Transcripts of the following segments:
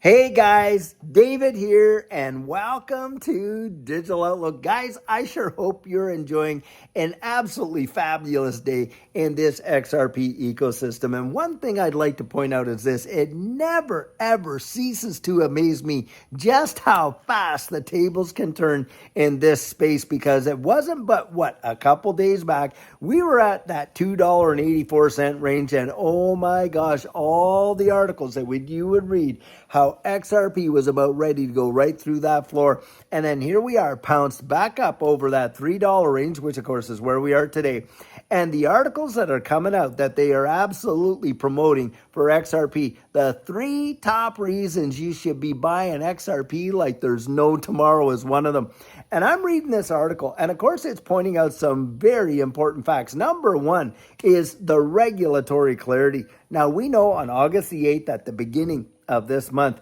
Hey guys, David here, and welcome to Digital Outlook. Guys, I sure hope you're enjoying an absolutely fabulous day in this XRP ecosystem. And one thing I'd like to point out is this: it never ever ceases to amaze me just how fast the tables can turn in this space, because it wasn't but a couple days back we were at that $2.84 range, and oh my gosh, all the articles that you would read how XRP was about ready to go right through that floor. And then here we are, pounced back up over that $3 range, which of course is where we are today. And the articles that are coming out that they are absolutely promoting for XRP, the 3 top reasons you should be buying XRP like there's no tomorrow is one of them. And I'm reading this article, and of course it's pointing out some very important facts. Number one is the regulatory clarity. Now, we know on August the 8th, at the beginning of this month,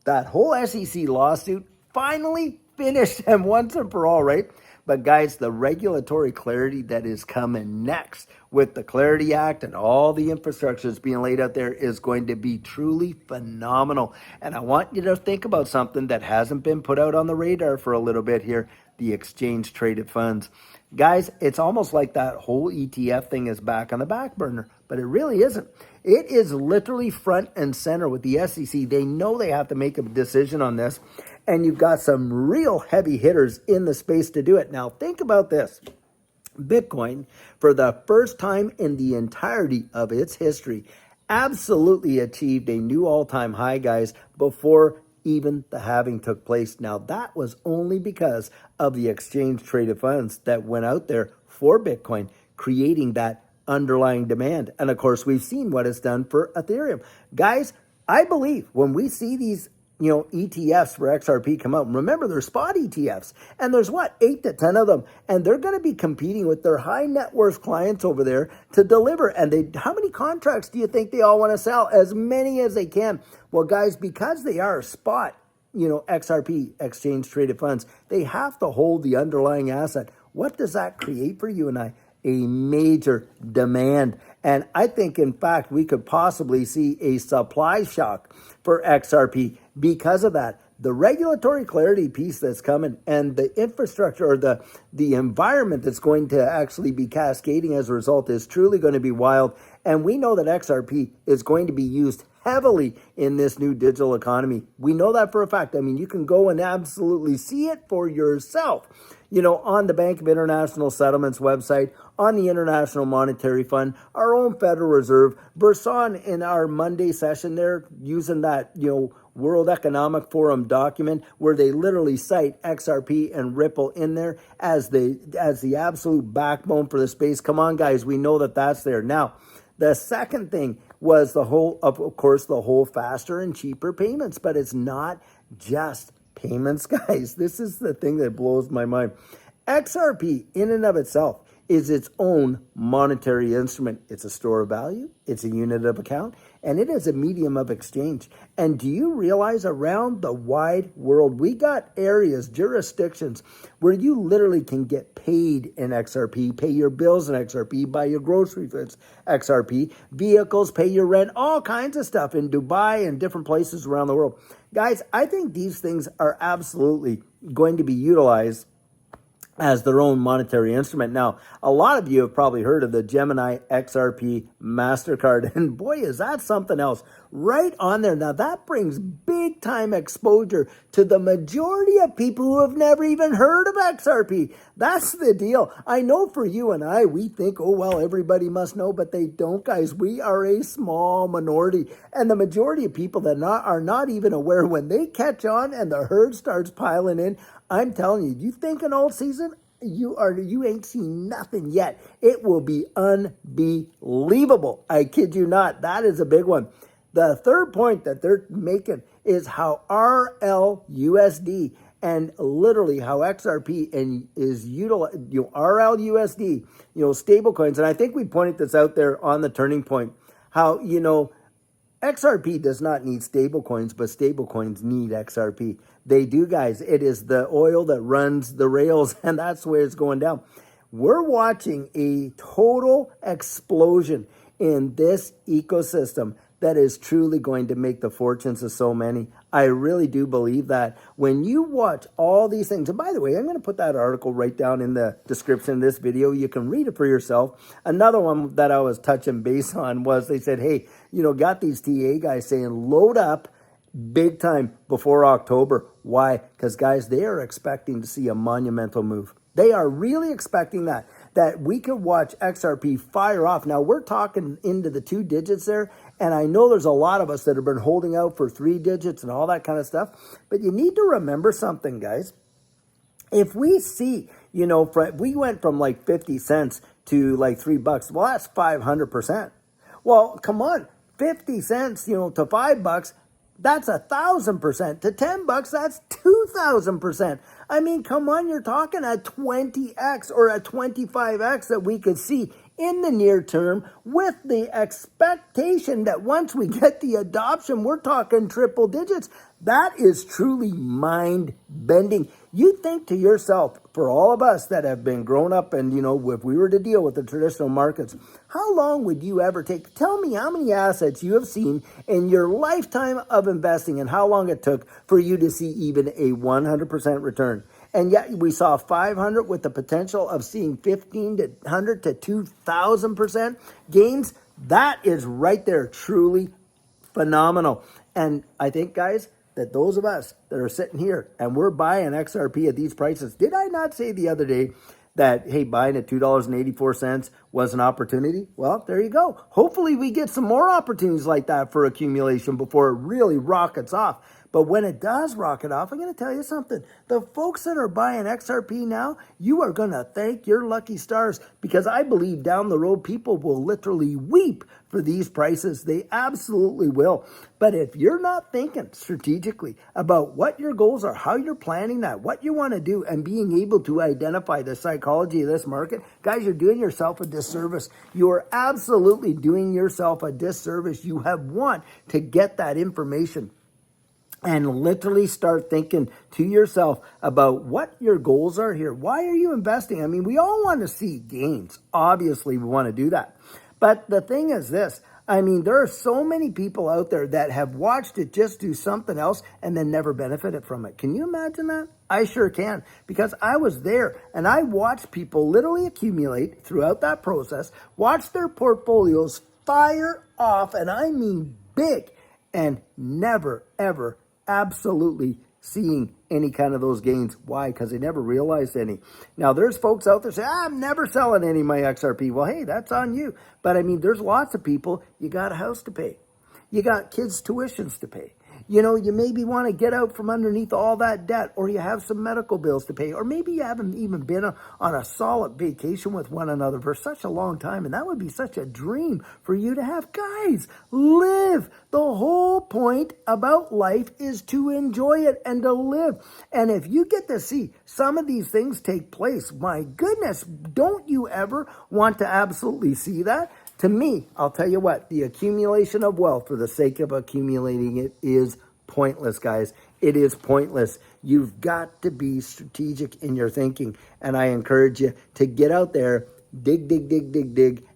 that whole SEC lawsuit finally finished and once and for all, right? But guys, the regulatory clarity that is coming next with the Clarity Act and all the infrastructure that's being laid out there is going to be truly phenomenal. And I want you to think about something that hasn't been put out on the radar for a little bit here: the exchange traded funds. Guys, it's almost like that whole ETF thing is back on the back burner, but it really isn't. It is literally front and center with the SEC. They know they have to make a decision on this, and you've got some real heavy hitters in the space to do it. Now, think about this. Bitcoin, for the first time in the entirety of its history, absolutely achieved a new all-time high, guys, before even the halving took place. Now, that was only because of the exchange traded funds that went out there for Bitcoin, creating that underlying demand. And of course, we've seen what it's done for Ethereum. Guys, I believe when we see these ETFs for XRP come out, remember, they're spot ETFs, and there's 8 to 10 of them, and they're going to be competing with their high net worth clients over there to deliver. And how many contracts do you think they all want to sell? As many as they can. Well, guys, because they are spot, XRP, exchange traded funds, they have to hold the underlying asset. What does that create for you and I? A major demand. And I think, in fact, we could possibly see a supply shock for XRP because of that. The regulatory clarity piece that's coming and the infrastructure, or the environment that's going to actually be cascading as a result, is truly going to be wild. And we know that XRP is going to be used heavily in this new digital economy. We know that for a fact. I mean, you can go and absolutely see it for yourself, on the Bank of International Settlements website, on the International Monetary Fund, our own Federal Reserve, Burson in our Monday session there, using that, World Economic Forum document where they literally cite XRP and Ripple in there as the absolute backbone for the space. Come on, guys, we know that that's there. Now, the second thing was the whole faster and cheaper payments, but it's not just payments, guys. This is the thing that blows my mind. XRP in and of itself is its own monetary instrument. It's a store of value, it's a unit of account, and it is a medium of exchange. And do you realize around the wide world, we got areas, jurisdictions, where you literally can get paid in XRP, pay your bills in XRP, buy your groceries in XRP, vehicles, pay your rent, all kinds of stuff in Dubai and different places around the world. Guys, I think these things are absolutely going to be utilized as their own monetary instrument. Now, a lot of you have probably heard of the Gemini XRP MasterCard, and boy, is that something else right on there. Now, that brings big time exposure to the majority of people who have never even heard of XRP. That's the deal. I know for you and I, we think, oh, well, everybody must know, but they don't, guys. We are a small minority, and the majority of people that are not even aware, when they catch on and the herd starts piling in, I'm telling you, you think an old season? You ain't seen nothing yet. It will be unbelievable. I kid you not. That is a big one. The third point that they're making is how RLUSD and literally how XRP is utilized, RLUSD, stable coins. And I think we pointed this out there on the turning point, how, XRP does not need stable coins, but stable coins need XRP. They do, guys. It is the oil that runs the rails, and that's where it's going down. We're watching a total explosion in this ecosystem that is truly going to make the fortunes of so many. I really do believe that when you watch all these things, and by the way, I'm going to put that article right down in the description of this video. You can read it for yourself. Another one that I was touching base on was they said, hey, got these TA guys saying load up big time before October. Why? Because, guys, they are expecting to see a monumental move. They are really expecting that we could watch XRP fire off. Now, we're talking into the 2 digits there, and I know there's a lot of us that have been holding out for 3 digits and all that kind of stuff, but you need to remember something, guys. If we see, we went from like 50 cents to like $3, well, that's 500%. Well, come on, 50 cents, to $5, that's 1,000%. To $10, that's 2,000%. I mean, come on, you're talking a 20x or a 25x that we could see in the near term, with the expectation that once we get the adoption, we're talking triple digits. That is truly mind-bending. You think to yourself, for all of us that have been grown up and, if we were to deal with the traditional markets, how long would you ever take? Tell me how many assets you have seen in your lifetime of investing and how long it took for you to see even a 100% return. And yet we saw 500 with the potential of seeing 1,500 to 2,000% gains. That is right there, truly phenomenal. And I think, guys, that those of us that are sitting here and we're buying XRP at these prices, did I not say the other day that, hey, buying at $2.84 was an opportunity? Well, there you go. Hopefully we get some more opportunities like that for accumulation before it really rockets off. But when it does rocket off, I'm going to tell you something. The folks that are buying XRP now, you are going to thank your lucky stars, because I believe down the road people will literally weep for these prices. They absolutely will. But if you're not thinking strategically about what your goals are, how you're planning that, what you want to do, and being able to identify the psychology of this market, guys, you're doing yourself a disservice. You are absolutely doing yourself a disservice. You have want to get that information and literally start thinking to yourself about what your goals are here. Why are you investing? I mean, we all want to see gains. Obviously, we want to do that. But the thing is this. I mean, there are so many people out there that have watched it just do something else and then never benefited from it. Can you imagine that? I sure can, because I was there and I watched people literally accumulate throughout that process, watch their portfolios fire off, and I mean big, and never, ever absolutely seeing any kind of those gains. Why? Because they never realized any. Now, there's folks out there say, I'm never selling any of my XRP. Well, hey, that's on you. But I mean, there's lots of people. You got a house to pay. You got kids' tuitions to pay. You maybe want to get out from underneath all that debt, or you have some medical bills to pay, or maybe you haven't even been on a solid vacation with one another for such a long time, and that would be such a dream for you to have. Guys, live. The whole point about life is to enjoy it and to live. And if you get to see some of these things take place, my goodness, don't you ever want to absolutely see that? To me, I'll tell you what, the accumulation of wealth for the sake of accumulating it is pointless, guys. It is pointless. You've got to be strategic in your thinking. And I encourage you to get out there, dig,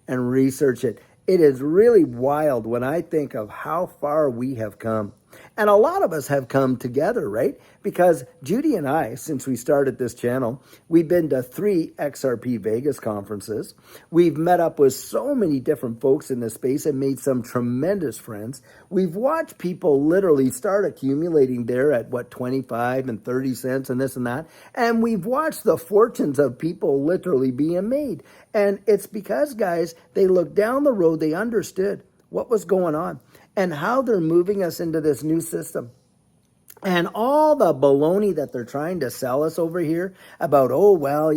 and research it. It is really wild when I think of how far we have come. And a lot of us have come together, right? Because Judy and I, since we started this channel, we've been to 3 XRP Vegas conferences. We've met up with so many different folks in this space and made some tremendous friends. We've watched people literally start accumulating there at 25 and 30 cents and this and that. And we've watched the fortunes of people literally being made. And it's because, guys, they looked down the road, they understood what was going on and how they're moving us into this new system. And all the baloney that they're trying to sell us over here about, oh, well,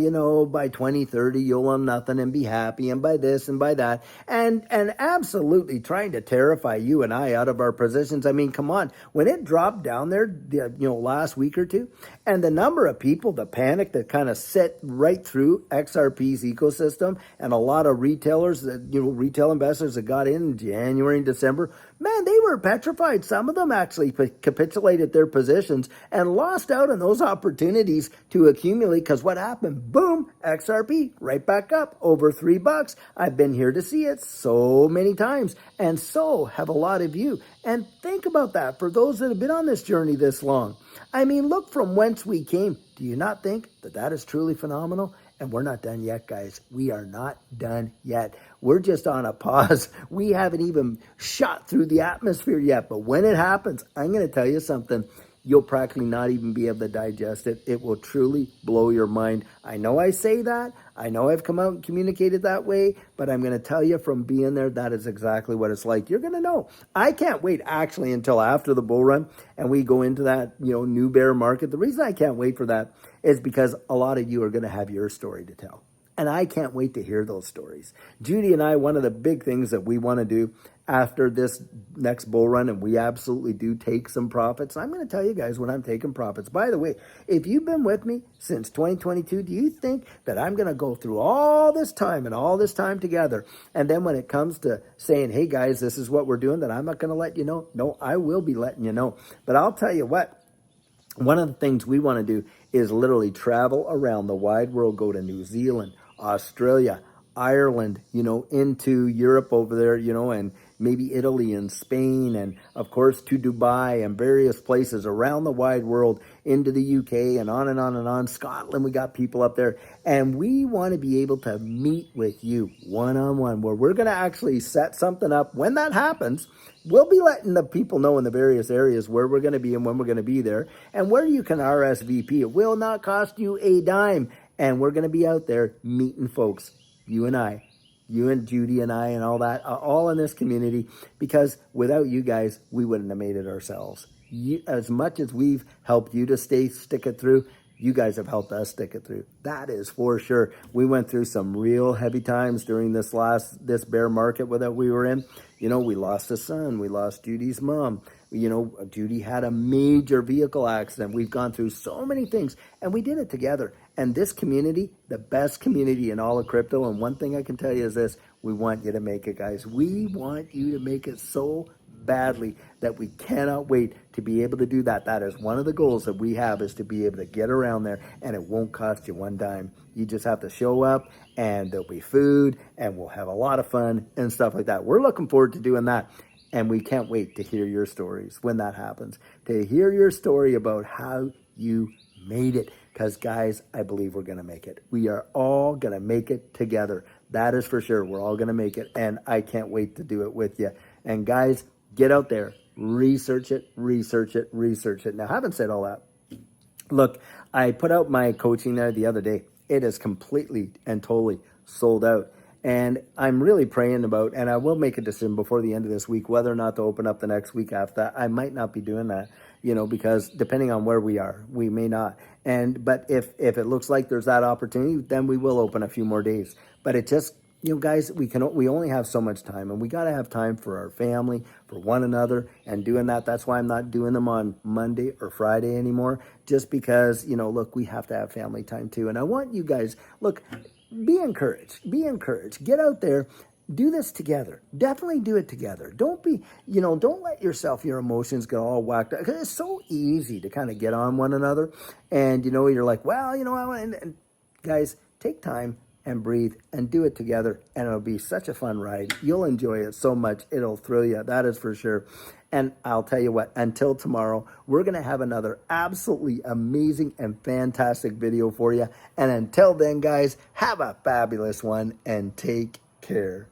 by 2030, you'll own nothing and be happy, and by this and by that. And absolutely trying to terrify you and I out of our positions. I mean, come on. When it dropped down there, last week or two, and the number of people, the panic that kind of set right through XRP's ecosystem, and a lot of retailers that, retail investors that got in January and December, man, they were petrified. Some of them actually capitulated their positions and lost out on those opportunities to accumulate, because what happened? Boom, XRP right back up over $3. I've been here to see it so many times, and so have a lot of you. And think about that for those that have been on this journey this long. I mean, look from whence we came. Do you not think that that is truly phenomenal? And we're not done yet, guys. We are not done yet. We're just on a pause. We haven't even shot through the atmosphere yet. But when it happens, I'm going to tell you something. You'll practically not even be able to digest it. It will truly blow your mind. I know I say that. I know I've come out and communicated that way, but I'm going to tell you from being there, that is exactly what it's like. You're going to know. I can't wait actually until after the bull run and we go into that, new bear market. The reason I can't wait for that is because a lot of you are going to have your story to tell. And I can't wait to hear those stories. Judy and I, one of the big things that we want to do after this next bull run, and we absolutely do take some profits. I'm going to tell you guys when I'm taking profits. By the way, if you've been with me since 2022, do you think that I'm going to go through all this time and all this time together, and then when it comes to saying, hey guys, this is what we're doing, that I'm not going to let you know? No, I will be letting you know. But I'll tell you what, one of the things we want to do is literally travel around the wide world, go to New Zealand, Australia, Ireland, into Europe over there, and maybe Italy and Spain, and of course to Dubai and various places around the wide world, into the UK and on and on and on. Scotland, we got people up there, and we want to be able to meet with you one-on-one, where we're going to actually set something up. When that happens, we'll be letting the people know in the various areas where we're going to be and when we're going to be there, and where you can RSVP. It will not cost you a dime. And we're going to be out there meeting folks, you and I, you and Judy and I and all that, all in this community, because without you guys, we wouldn't have made it ourselves. As much as we've helped you to stick it through, you guys have helped us stick it through. That is for sure. We went through some real heavy times during this bear market that we were in. We lost a son. We lost Judy's mom. Judy had a major vehicle accident. We've gone through so many things, and we did it together. And this community, the best community in all of crypto, and one thing I can tell you is this: we want you to make it, guys. We want you to make it so badly that we cannot wait to be able to do that. That is one of the goals that we have, is to be able to get around there, and it won't cost you one dime. You just have to show up, and there'll be food, and we'll have a lot of fun and stuff like that. We're looking forward to doing that. And we can't wait to hear your stories when that happens, to hear your story about how you made it. Because, guys, I believe we're going to make it. We are all going to make it together. That is for sure. We're all going to make it. And I can't wait to do it with you. And, guys, get out there. Research it, research it, research it. Now, having said all that, look, I put out my coaching there the other day. It is completely and totally sold out. And I'm really praying about, and I will make a decision before the end of this week, whether or not to open up the next week after that. I might not be doing that, because depending on where we are, we may not. But if it looks like there's that opportunity, then we will open a few more days. But it just, guys, we only have so much time, and we got to have time for our family, for one another, and doing that. That's why I'm not doing them on Monday or Friday anymore, just because, look, we have to have family time too. And I want you guys, look, be encouraged, get out there, do this together. Definitely do it together. Don't let your emotions get all whacked out, because it's so easy to kind of get on one another. And, you're like, well, and guys, take time and breathe and do it together. And it'll be such a fun ride. You'll enjoy it so much. It'll thrill you. That is for sure. And I'll tell you what, until tomorrow, we're going to have another absolutely amazing and fantastic video for you. And until then, guys, have a fabulous one and take care.